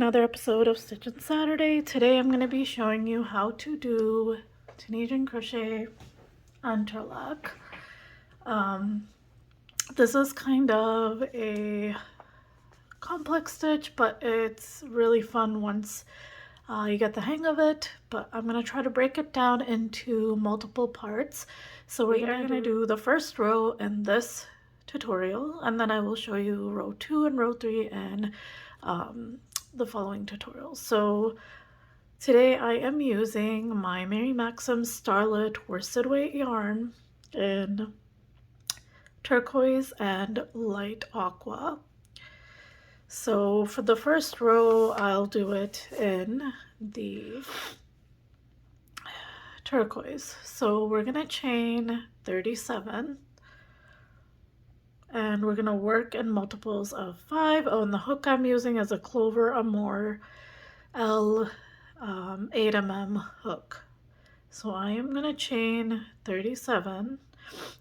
another episode of Stitchin' Saturday. Today I'm going to be showing you how to do Tunisian Crochet Entrelac. This is kind of a complex stitch, but it's really fun once you get the hang of it. But I'm going to try to break it down into multiple parts. So we are going to do the first row in this tutorial, and then I will show you row 2 and row 3 in the following tutorials. So today I am using my Mary Maxim Starlit worsted weight yarn in turquoise and light aqua. So for the first row, I'll do it in the turquoise. So we're gonna chain 37 and we're gonna work in multiples of 5. Oh, and the hook I'm using is a Clover Amour L 8mm hook. So I am gonna chain 37,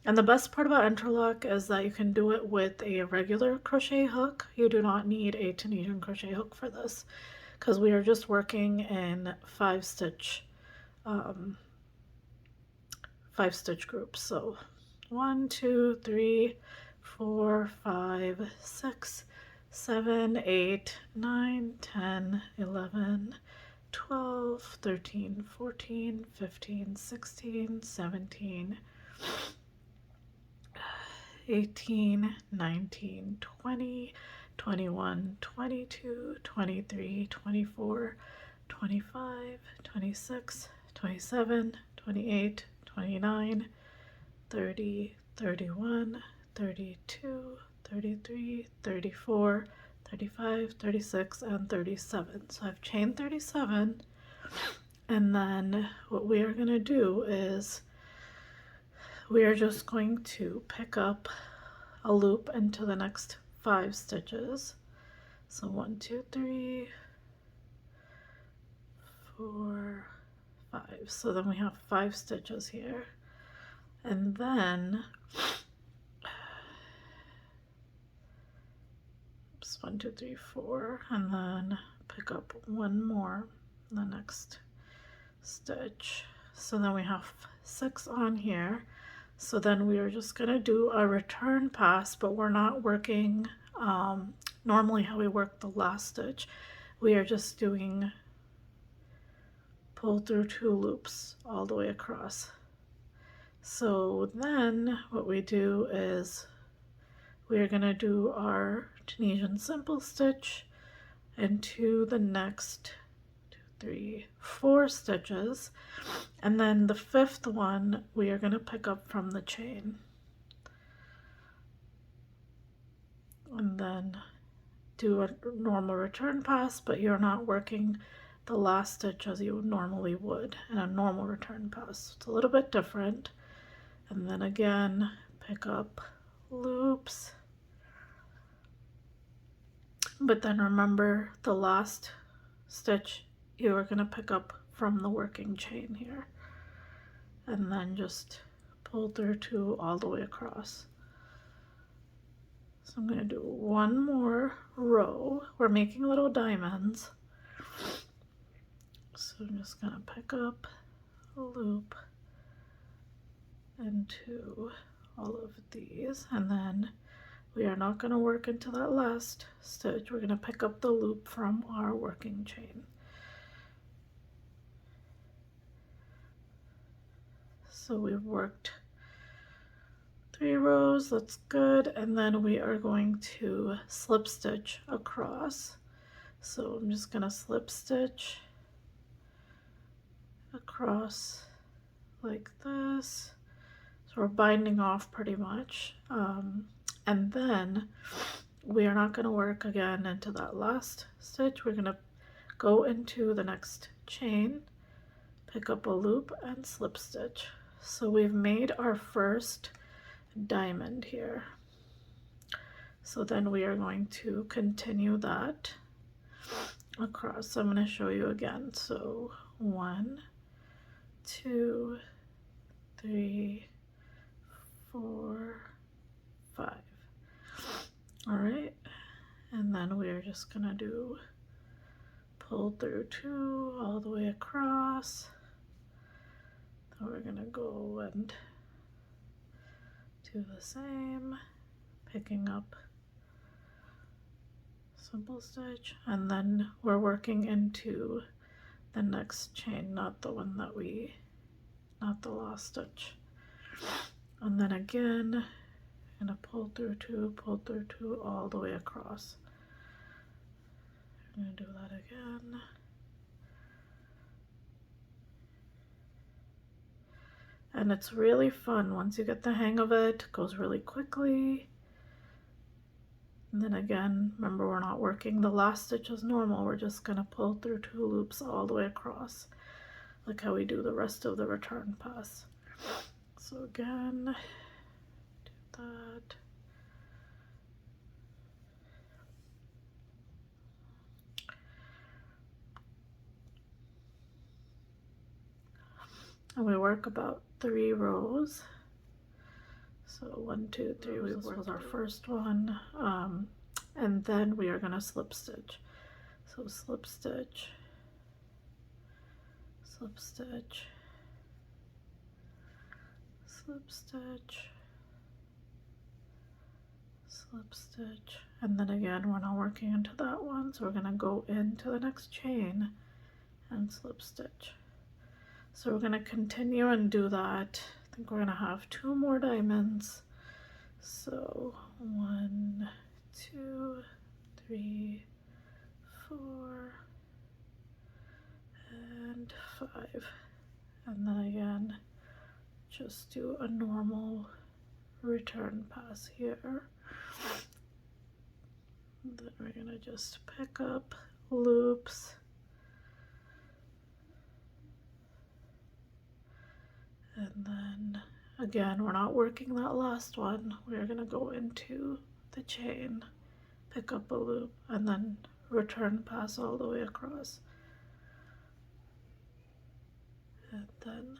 and the best part about Entrelac is that you can do it with a regular crochet hook. You do not need a Tunisian crochet hook for this because we are just working in 5-stitch groups. So 1, 2, 3, 4, 5, 6, 7, 8, 9, 10, 11, 12, 13, 14, 15, 16, 17, 18, 19, 20, 21, 22, 23, 24, 25, 26, 27, 28, 29, 30, 31, 32, 33, 34, 35, 36, and 37. So I've chained 37, and then what we are going to do is we are just going to pick up a loop into the next 5 stitches. So 1, 2, 3, 4, 5. So then we have 5 stitches here, and then 1, 2, 3, 4, and then pick up one more in the next stitch. So then we have 6 on here. So then we are just going to do a return pass, but we're not working normally how we work the last stitch. We are just doing pull through 2 loops all the way across. So then what we do is we are going to do our Tunisian simple stitch into the next 2, 3, 4 stitches, and then the 5th one we are going to pick up from the chain, and then do a normal return pass, but you're not working the last stitch as you normally would in a normal return pass. It's a little bit different. And then again pick up loops, but then remember the last stitch you are going to pick up from the working chain here, and then just pull through 2 all the way across. So I'm going to do one more row. We're making little diamonds, so I'm just going to pick up a loop into all of these, and then we are not going to work into that last stitch. We're going to pick up the loop from our working chain. So we've worked 3 rows, that's good, and then we are going to slip stitch across. So I'm just going to slip stitch across like this. So we're binding off pretty much, and then we are not going to work again into that last stitch. We're going to go into the next chain, pick up a loop, and slip stitch. So we've made our first diamond here. So then we are going to continue that across. So I'm going to show you again. So 1, 2, 3, 4, 5. All right, and then we are just gonna do pull through 2 all the way across. Then we're gonna go and do the same, picking up simple stitch, and then we're working into the next chain, not the one that not the last stitch. And then again, I'm gonna pull through 2 all the way across. I'm gonna do that again. And it's really fun once you get the hang of it. It goes really quickly. And then again, remember, we're not working the last stitch as normal. We're just gonna pull through 2 loops all the way across, like how we do the rest of the return pass. So again, do that. And we work about 3 rows. So 1, 2, 3, this was our first one. And then we are gonna slip stitch. So slip stitch, slip stitch, slip stitch, slip stitch, and then again we're not working into that one, so we're gonna go into the next chain and slip stitch. So we're gonna continue and do that. I think we're gonna have 2 more diamonds. So 1, 2, 3, 4, and 5. And then again, just do a normal return pass here. Then we're gonna just pick up loops. And then again, we're not working that last one. We're gonna go into the chain, pick up a loop, and then return pass all the way across. And then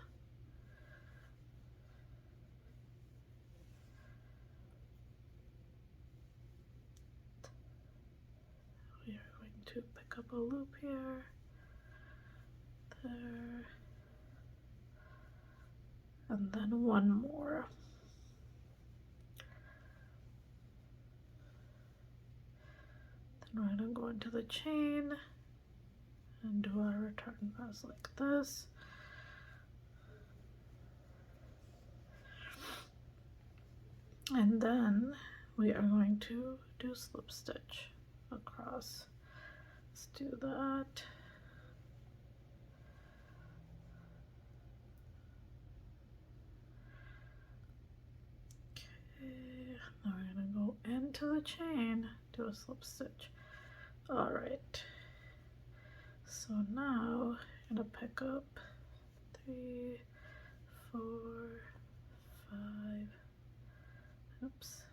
we are going to pick up a loop here, there, and then 1 more. Then we're going to go into the chain and do our return pass like this. And then we are going to do slip stitch across. Let's do that. Okay, now we're gonna go into the chain, do a slip stitch. All right, so now I'm gonna pick up 3, 4, 5, oops.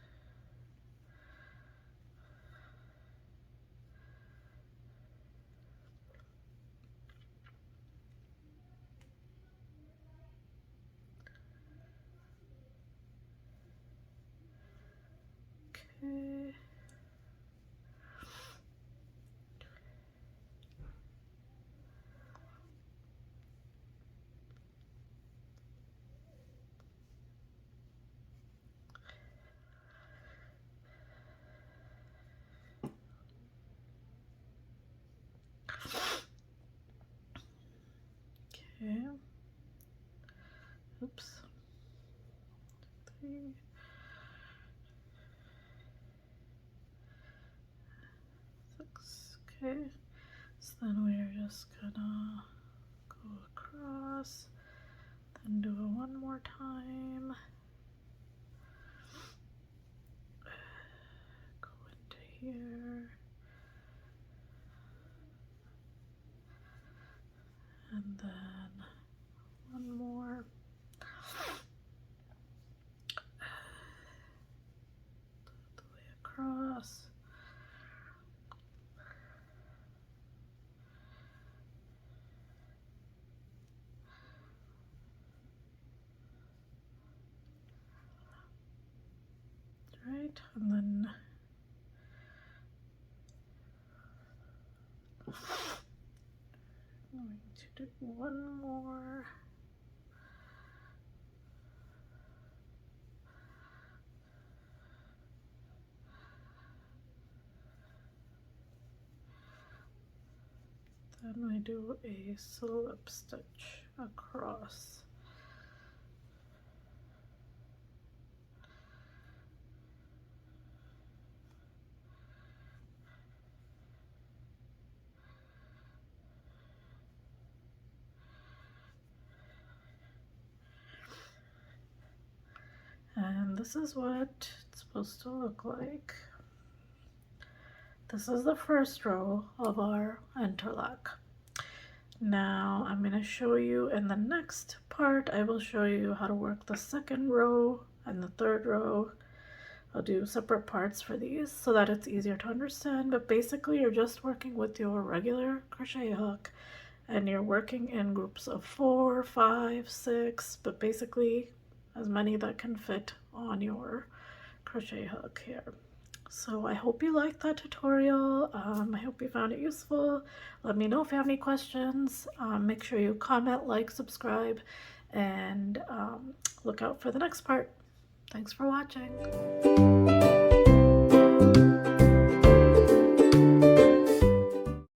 Okay. Okay. Oops. 3. 6. Okay. So then we are just gonna go across, then do it 1 more time. Go into here. And then 1 more. The way across. Right, and then do one more. Then we do a slip stitch across. And this is what it's supposed to look like. This is the first row of our entrelac. Now I'm going to show you in the next part, I will show you how to work the second row and the third row. I'll do separate parts for these so that it's easier to understand, but basically you're just working with your regular crochet hook and you're working in groups of 4, 5, 6, but basically as many that can fit on your crochet hook here. So I hope you liked that tutorial. I hope you found it useful. Let me know if you have any questions. Make sure you comment, like, subscribe, and look out for the next part. Thanks for watching.